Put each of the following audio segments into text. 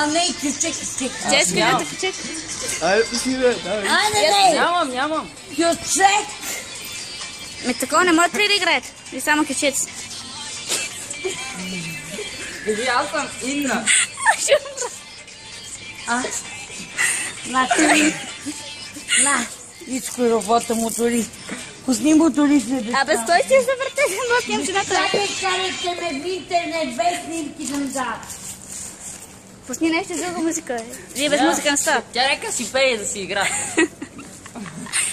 Не, кючек. Чешка, да, кючек. Айде, пусни, бе, давай. Айде, Нямам. кючек. Такова не можете ли да играете? Или само кючец? Кажи, аз съм Инна. На, Ицко и работа моторист. Пусни моторист, не бе. Абе, стой си за въртете, но ти на Чакай, карайте ме в интернет, без снимки назад. Пусни нещо друга музика. Вие без музика не става. Тя нека си пее да си игра.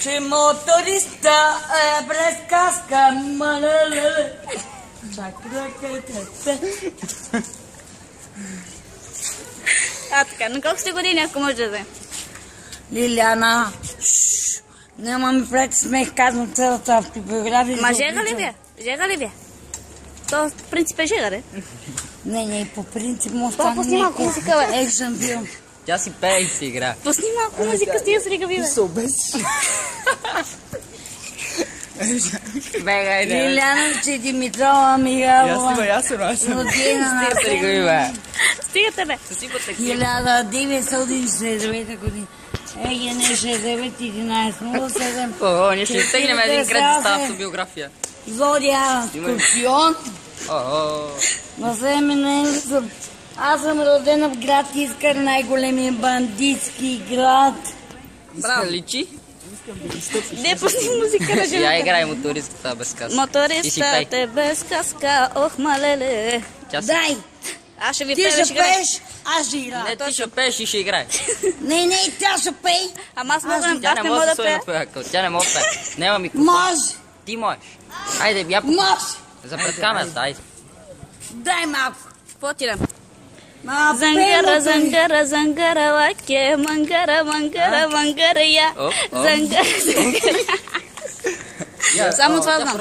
Че моториста е без каска, малеле. Чакай. Така, на колко сте години, ако може да знае? Лиляна, няма ми правите смех, казвам цялата автобиография. Ма жега ли вие? Жега ли вие? То в принцип е жега, де? Не, по принцип може Това пусни малко музика, бе. екшън филм. Тя си пее и си игра. Пусни малко музика, стига с ригави, бе. Се обесиш. Бегай, да. Лиляна, че Димитрова Михайлова. Ясно. Родина Стига се играви, бе. Стигате, бе. Съсипа такива. 1969 година. ЕГН 691107. О, ние ще изтегнем един кредит с тази автобиография. Зодия Скорпион. На семена съм. Аз съм родена в град Искър, най-големия бандитски град. Браво. Личи? Не пусни музика на Я жената. играй мотористката без каска. Мотористът е без каска, ох, малеле. Дай! Аз ще ви Ти пея, ще ще играя. пееш, аз ще играя. Не, ти ще пееш и ще играе. Не, тя ще пей. Ама аз мога Тя да не мога може да да стои пея. на твоя акъл. Тя не може да пее. Няма микрофон. Може, Ти можеш. Айде, я може. за пред камерата, айде. Дай малко. Какво ти дам? Зангара, Зангара, лаке, мангара, я. Зангара. Само това знам.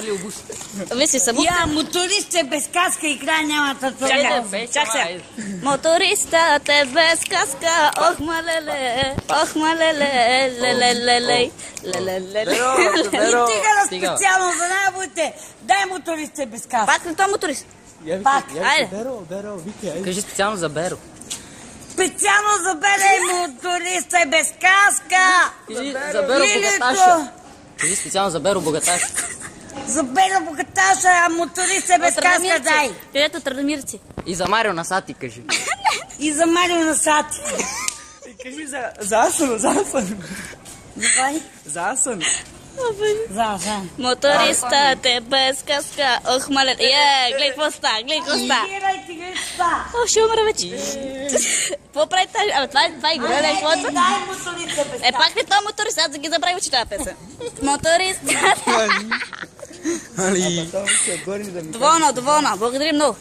Виси са букви. Я, моторист е без каска, игра няма да Чакай, това. чак сега. Мотористът е без каска, ох, малеле, лелелелей, Стига на специално за най-будете. Дай моторист е без каска. Пак ли това моторист? Пак. Айде. Беро, викай, айде. Кажи специално за Беро. Специално за Бере моторист е без каска. Кажи за Беро Богаташа. Лилито. Кажи специално за Беро Богаташа. За Бере Богаташа, а моторист е без каска, дай. Където традомирци. И за Марио Насати кажи. И за Марио Насати. Кажи за Асан. Давай. За Асан. За. Мотористът е без каска, ох, малеле. Гледай какво става, Играйте, греста. О, ще умра вече. Какво прави тази? Абе, това е игра, да е каквото? Дай моторист е без каска. Пак ли това моторист? Аз да ги забравя, че тази песен. Моторист. Доволна. Благодарим много.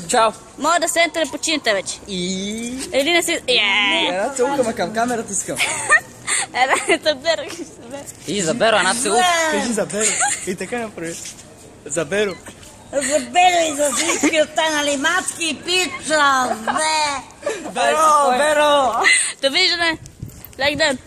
Чао. Може да седнете да починете вече. Или не си... Една целука, ма към камерата искам. Една беро. И за Беро една целука. Кажи за Беро. И така направи. За Беро. За Беро и за всички останали мацки и пица. Бе. Беро. Довиждане. Лек ден.